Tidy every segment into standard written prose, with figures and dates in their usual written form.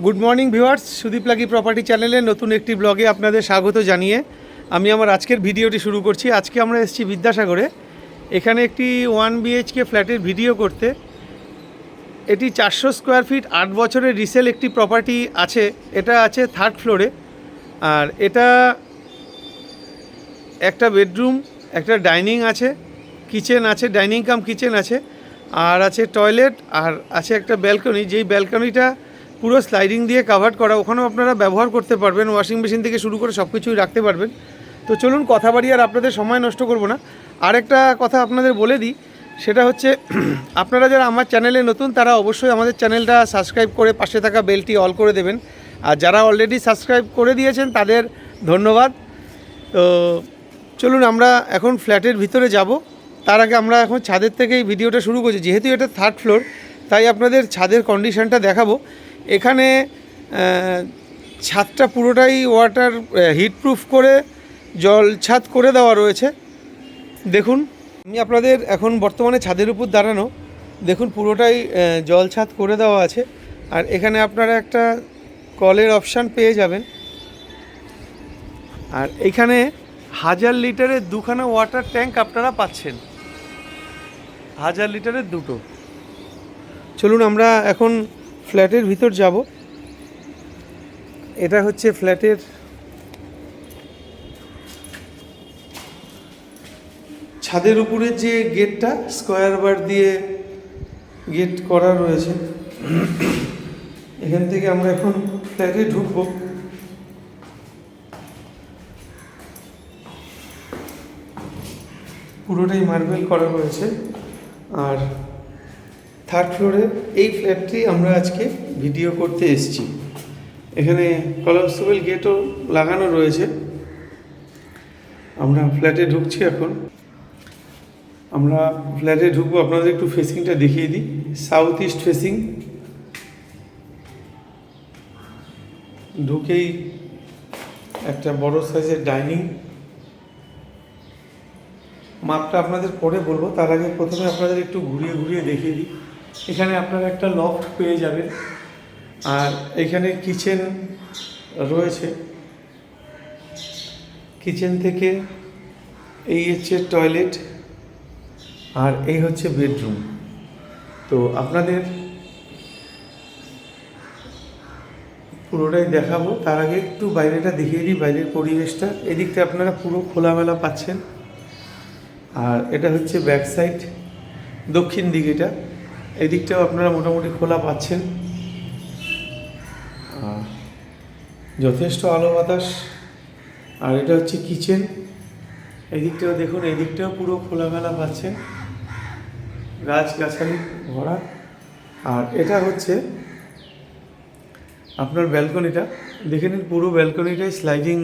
Good morning viewers, Sudip লাগি property চ্যানেলের নতুন একটি ব্লগে আপনাদের স্বাগত জানিয়ে আমি আমার আজকের ভিডিওটি শুরু করছি। আজকে আমরা এসেছি বিদ্যাসাগরে, এখানে একটি 1 BHK ফ্ল্যাটের ভিডিও করতে। এটি 400 স্কোয়ার ফিট 8 বছরের রিসেল একটি প্রপার্টি আছে। এটা আছে 3rd ফ্লোরে, আর এটা একটা বেডরুম, একটা ডাইনিং আছে, কিচেন আছে, ডাইনিং কাম কিচেন আছে, আর আছে টয়লেট, আর আছে একটা ব্যালকনি। যেই ব্যালকনিটা পুরো স্লাইডিং দিয়ে কাভার করা, ওখানেও আপনারা ব্যবহার করতে পারবেন, ওয়াশিং মেশিন থেকে শুরু করে সব কিছুই রাখতে পারবেন। তো চলুন কথা বাড়ি আর আপনাদের সময় নষ্ট করব না। আরেকটা কথা আপনাদের বলে দিই, সেটা হচ্ছে আপনারা যারা আমার চ্যানেলে নতুন তারা অবশ্যই আমাদের চ্যানেলটা সাবস্ক্রাইব করে পাশে থাকা বেলটি অল করে দেবেন, আর যারা অলরেডি সাবস্ক্রাইব করে দিয়েছেন তাদের ধন্যবাদ। তো চলুন আমরা এখন ফ্ল্যাটের ভিতরে যাব। তার আগে আমরা এখন ছাদের থেকে এই ভিডিওটা শুরু করছি। যেহেতু এটা 3rd ফ্লোর, তাই আপনাদের ছাদের কন্ডিশনটা দেখাবো। এখানে ছাদটা পুরোটাই ওয়াটার হিটপ্রুফ করে জল ছাদ করে দেওয়া রয়েছে। দেখুন, আমি আপনাদের এখন বর্তমানে ছাদের উপর দাঁড়ানো, দেখুন পুরোটাই জল ছাদ করে দেওয়া আছে। আর এখানে আপনারা একটা কলের অপশান পেয়ে যাবেন। আর এখানে 1000 লিটারের 2খানা ওয়াটার ট্যাঙ্ক আপনারা পাচ্ছেন, 1000 লিটারের 2টো। চলুন আমরা এখন ফ্ল্যাটের ভিতর যাব। এটা হচ্ছে ফ্ল্যাটের ছাদের উপরে যে গেটটা স্কোয়ার বার দিয়ে গেট করা রয়েছে, এখান থেকে আমরা এখন ফ্ল্যাটে ঢুকবো। পুরোটাই মার্বেল করা রয়েছে। আর 3rd ফ্লোরে এই ফ্ল্যাটটি আমরা আজকে ভিডিও করতে এসেছি। এখানে কলাপসেবল গেটও লাগানো রয়েছে। আমরা ফ্ল্যাটে ঢুকছি এখন। আমরা ফ্ল্যাটে ঢুকবো, আপনাদের একটু ফেসিংটা দেখিয়ে দিই। South east facing. ঢুকেই একটা বড় সাইজের ডাইনিং। মাপটা আপনাদের পরে বলবো, তার আগে প্রথমে আপনাদের একটু ঘুরিয়ে ঘুরিয়ে দেখিয়ে দিই। এখানে আপনারা একটা লফট পেয়ে যাবেন, আর এখানে কিচেন রয়েছে। কিচেন থেকে এই হচ্ছে টয়লেট, আর এই হচ্ছে বেডরুম। তো আপনাদের পুরোটাই দেখাবো, তার আগে একটু বাইরেটা দেখিয়ে দিই, বাইরের পরিবেশটা। এদিকটা আপনারা পুরো খোলামেলা পাচ্ছেন। আর এটা হচ্ছে ব্যাক সাইড, দক্ষিণ দিক। এটা এদিকটাও আপনারা মোটামুটি খোলা পাচ্ছেন, যথেষ্ট আলো বাতাস। আর এটা হচ্ছে কিচেন, এদিকটাও দেখুন, এদিকটাও পুরো খোলামেলা পাচ্ছেন, গাছগাছালি ভরা। আর এটা হচ্ছে আপনার ব্যালকনিটা, দেখে নিন। পুরো ব্যালকনিটাই স্লাইডিং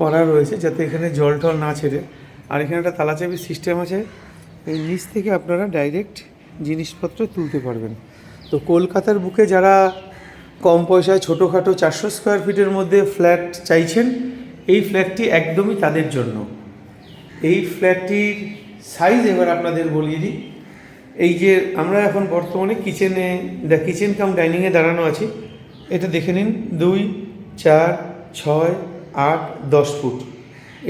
করা রয়েছে, যাতে এখানে জল টল না ছেড়ে। আর এখানে একটা তালাচাবির সিস্টেম আছে, এই নিচ থেকে আপনারা ডাইরেক্ট জিনিসপত্র তুলতে পারবেন। তো কলকাতার বুকে যারা কম পয়সায় ছোটোখাটো 400 স্কোয়ার ফিটের মধ্যে ফ্ল্যাট চাইছেন, এই ফ্ল্যাটটি একদমই তাদের জন্য। এই ফ্ল্যাটটির সাইজ এবার আপনাদের বলিয়ে দিই। এই যে আমরা এখন বর্তমানে কিচেন কাম ডাইনিংয়ে দাঁড়ানো আছি, এটা দেখে নিন। 2, 4, 6, 8, 10 ফুট।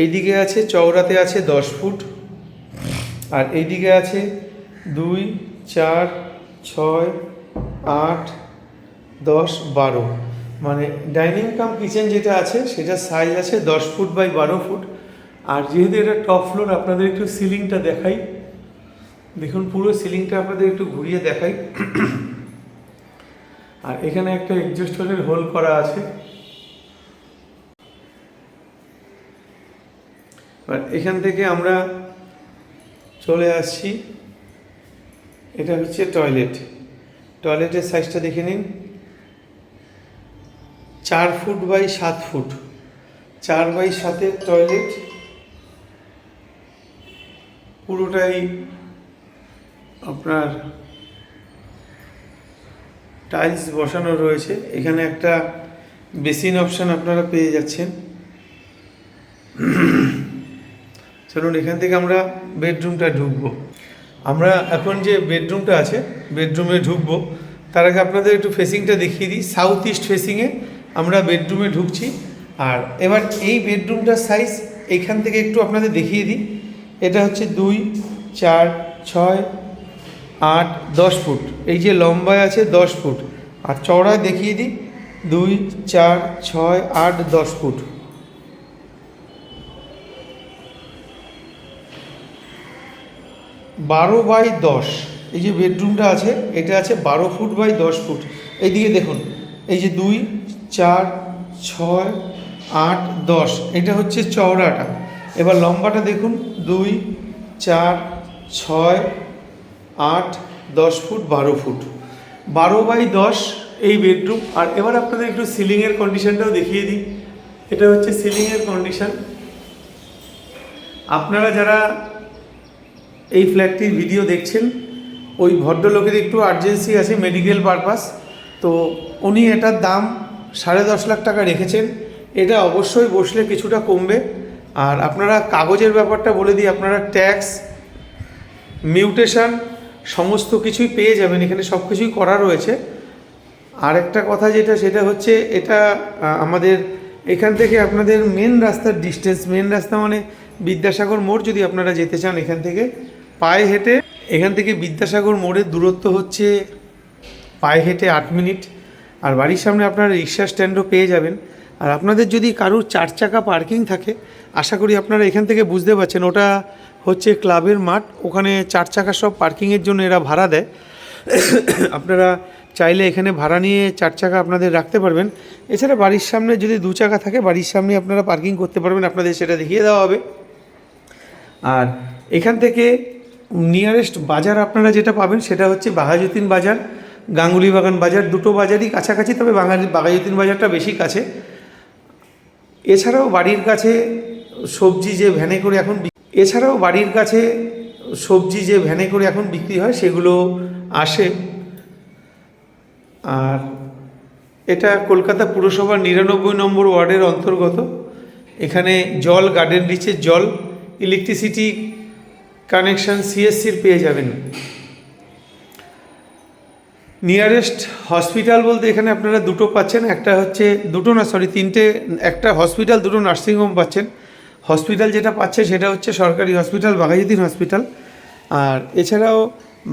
এইদিকে আছে চওড়াতে আছে 10 ফুট, আর এইদিকে আছে 2, 4, 6, 8, 10, 12। মানে ডাইনিং কাম কিচেন যেটা আছে সেটা সাইজ আছে 10 ফুট বাই 12 ফুট। আর যেহেতু এটা টপ ফ্লোর, আপনাদের একটু সিলিংটা দেখাই। দেখুন পুরো সিলিংটা আপনাদের একটু ঘুরিয়ে দেখাই। আর এখানে একটা এক্সস্টরের হোল করা আছে। আর এখান থেকে আমরা চলে আসছি, এটা হচ্ছে টয়লেট। টয়লেটের সাইজটা দেখে নিন, 4 ফুট বাই 7 ফুট, 4 বাই 7-এর টয়লেট। পুরোটাই আপনার টাইলস বসানো রয়েছে। এখানে একটা বেসিন অপশান আপনারা পেয়ে যাচ্ছেন। চলুন এখান থেকে আমরা বেডরুমটা ঢুকবো। আমরা এখন যে বেডরুমটা আছে, বেডরুমে ঢুকবো। তার আগে আপনাদের একটু ফেসিংটা দেখিয়ে দিই। সাউথ ইস্ট ফেসিংয়ে আমরা বেডরুমে ঢুকছি। আর এবার এই বেডরুমটার সাইজ এইখান থেকে একটু আপনাদের দেখিয়ে দিই। এটা হচ্ছে 2, 4, 6, 8, 10 ফুট। এই যে লম্বায় আছে 10 ফুট, আর চওড়ায় দেখিয়ে দিই 2, 4, 6, 8, 10 ফুট। বারো বাই 10 এই যে বেডরুমটা আছে, এটা আছে 12 ফুট বাই 10 ফুট। এইদিকে দেখুন, এই যে 2, 4, 6, 8, 10, এটা হচ্ছে চওড়াটা। এবার লম্বাটা দেখুন 2, 4, 6, 8, 10 ফুট, 12 ফুট, 12 বাই 10 এই বেডরুম। আর এবার আপনাদের একটু সিলিংয়ের কন্ডিশনটাও দেখিয়ে দিই। এটা হচ্ছে সিলিংয়ের কন্ডিশন। আপনারা যারা এই ফ্ল্যাটটির ভিডিও দেখছেন, ওই ভদ্রলোকের একটু আর্জেন্সি আছে মেডিকেল পারপাস, তো উনি এটার দাম 10.5 লাখ টাকা রেখেছেন। এটা অবশ্যই বসলে কিছুটা কমবে। আর আপনারা কাগজের ব্যাপারটা বলে দিই, আপনারা ট্যাক্স, মিউটেশন সমস্ত কিছুই পেয়ে যাবেন, এখানে সব কিছুই করা রয়েছে। আর একটা কথা যেটা, সেটা হচ্ছে এটা আমাদের এখান থেকে আপনাদের মেন রাস্তার ডিস্টেন্স, মেন রাস্তা মানে বিদ্যাসাগর মোড়, যদি আপনারা যেতে চান এখান থেকে পায়ে হেঁটে, এখান থেকে বিদ্যাসাগর মোড়ের দূরত্ব হচ্ছে পায়ে হেঁটে 8 মিনিট। আর বাড়ির সামনে আপনারা রিক্সা স্ট্যান্ডও পেয়ে যাবেন। আর আপনাদের যদি কারুর 4 চাকা পার্কিং থাকে, আশা করি আপনারা এখান থেকে বুঝতে পারছেন, ওটা হচ্ছে ক্লাবের মাঠ, ওখানে 4 চাকা সব পার্কিংয়ের জন্য এরা ভাড়া দেয়। আপনারা চাইলে এখানে ভাড়া নিয়ে 4 চাকা আপনাদের রাখতে পারবেন। এছাড়া বাড়ির সামনে যদি 2 চাকা থাকে, বাড়ির সামনে আপনারা পার্কিং করতে পারবেন, আপনাদের সেটা দেখিয়ে দেওয়া হবে। আর এখান থেকে নিয়ারেস্ট বাজার আপনারা যেটা পাবেন সেটা হচ্ছে বাঘাযতীন বাজার, গাঙ্গুলিবাগান বাজার, দুটো বাজারই কাছাকাছি, তবে বাঘাযতীন বাজারটা বেশি কাছে। এছাড়াও বাড়ির কাছে সবজি যে ভ্যানে করে এখন বিক্রি হয়, সেগুলো আসে। আর এটা কলকাতা পুরসভার 99 নম্বর ওয়ার্ডের অন্তর্গত। এখানে জল, গার্ডেন রিচের জল, ইলেকট্রিসিটি কানেকশান সিএসসির পেয়ে যাবেন। নিয়ারেস্ট হসপিটাল বলতে এখানে আপনারা দুটো পাচ্ছেন, একটা হচ্ছে তিনটে, একটা হসপিটাল, দুটো নার্সিংহোম পাচ্ছেন। হসপিটাল যেটা পাচ্ছে সেটা হচ্ছে সরকারি হসপিটাল, বাঘাযতীন হসপিটাল। আর এছাড়াও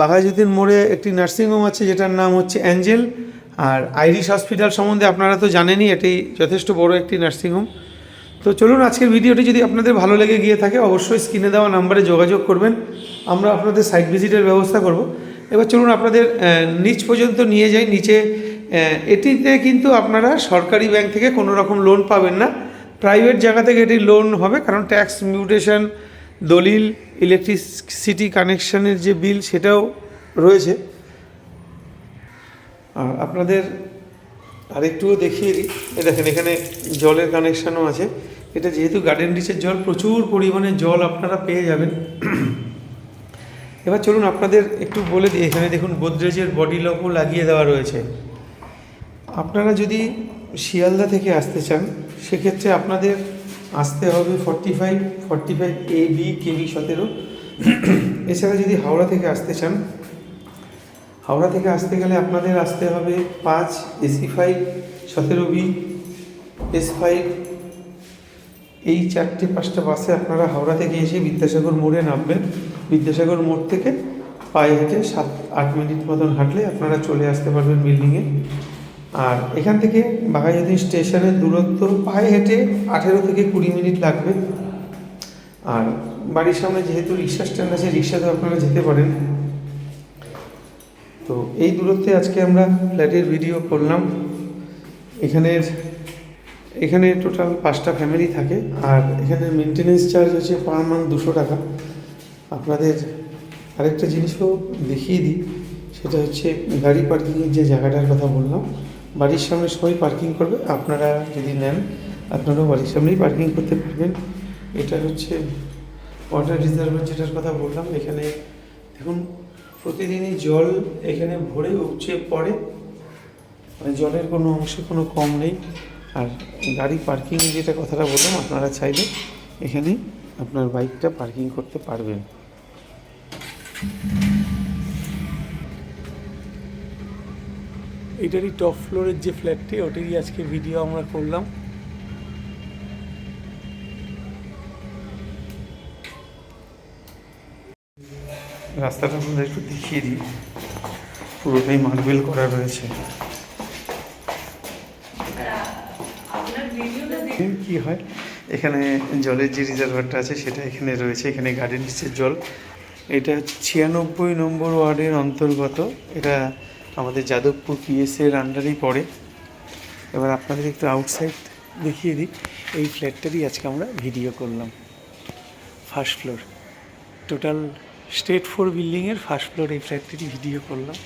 বাঘাযতীন মোড়ে একটি নার্সিংহোম আছে যেটার নাম হচ্ছে অ্যাঞ্জেল। আর আইরিশ হসপিটাল সম্বন্ধে আপনারা তো জানেনই, এটি যথেষ্ট বড় একটি নার্সিংহোম। তো চলুন, আজকের ভিডিওটি যদি আপনাদের ভালো লেগে গিয়ে থাকে, অবশ্যই স্ক্রিনে দেওয়া নাম্বারে যোগাযোগ করবেন, আমরা আপনাদের সাইট ভিজিটের ব্যবস্থা করব। এবার চলুন আপনাদের নিচ পর্যন্ত নিয়ে যাই। নিচে এটিতে কিন্তু আপনারা সরকারি ব্যাংক থেকে কোনো রকম লোন পাবেন না, প্রাইভেট জায়গা থেকে এটি লোন হবে, কারণ ট্যাক্স, মিউটেশন, দলিল, ইলেকট্রিসিটি কানেকশানের যে বিল সেটাও রয়েছে। আর আপনাদের আরেকটুও দেখিয়ে দিই, দেখেন এখানে জলের কানেকশানও আছে। এটা যেহেতু গার্ডেন রিচের জল, প্রচুর পরিমাণে জল আপনারা পেয়ে যাবেন। এবার চলুন আপনাদের একটু বলে দিই, এখানে দেখুন গোদরেজের বডি লকও লাগিয়ে দেওয়া রয়েছে। আপনারা যদি শিয়ালদা থেকে আসতে চান, সেক্ষেত্রে আপনাদের আসতে হবে 45 AB KB 17। এছাড়া যদি হাওড়া থেকে আসতে চান, হাওড়া থেকে আসতে গেলে আপনাদের আসতে হবে 5 AC5 17B S5। এই 4-5টা বাসে আপনারা হাওড়া থেকে এসে বিদ্যাসাগর মোড়ে নামবেন। বিদ্যাসাগর মোড় থেকে পায়ে হেঁটে 7-8 মিনিট মতন হাঁটলে আপনারা চলে আসতে পারবেন বিল্ডিংয়ে। আর এখান থেকে বাঘাযতীন স্টেশনের দূরত্ব পায়ে হেঁটে 18 থেকে 20 মিনিট লাগবে। আর বাড়ির সামনে যেহেতু রিক্সা স্ট্যান্ড আছে, রিক্সাতে আপনারা যেতে পারেন। তো এই দূরত্বে আজকে আমরা ফ্ল্যাটের ভিডিও করলাম। এখানে টোটাল 5টা ফ্যামিলি থাকে। আর এখানে মেনটেনেন্স চার্জ হচ্ছে পার মান্থ 200 টাকা। আপনাদের আরেকটা জিনিসও দেখিয়ে দিই, সেটা হচ্ছে গাড়ি পার্কিংয়ের যে জায়গাটার কথা বললাম, বাড়ির সামনে সবাই পার্কিং করবে। আপনারা যদি নেন, আপনারাও বাড়ির সামনেই পার্কিং করতে পারবেন। এটা হচ্ছে ওয়াটার রিজার্ভার যেটার কথা বললাম। এখানে দেখুন প্রতিদিনই জল এখানে ভরে উপচে পড়ে, মানে জলের কোনো অংশে কোনো কম নেই। আর গাড়ি পার্কিং যেটা কথাটা বললাম, আপনারা চাইলে এখানে আপনার বাইকটা পার্কিং করতে পারবেন। এটারই টপ ফ্লোরের যে ফ্ল্যাটটি ওটারই আজকে ভিডিও আমরা করলাম। রাস্তাটা আপনাদের একটু দেখিয়ে দিই, পুরোটাই মার্বেল করা রয়েছে। কি হয় এখানে জলের যে রিজার্ভারটা আছে সেটা এখানে রয়েছে, এখানে গার্ডেন নিচের জল। এটা 96 নম্বর ওয়ার্ডের অন্তর্গত, এটা আমাদের যাদবপুর পিএসের আন্ডারেই পড়ে। এবার আপনাদের একটু আউটসাইড দেখিয়ে দিই, এই ফ্ল্যাটটারই আজকে আমরা ভিডিও করলাম। ফার্স্ট ফ্লোর, টোটাল স্টেট 4 বিল্ডিংয়ের ফার্স্ট ফ্লোর এই ফ্ল্যাটটারই ভিডিও করলাম।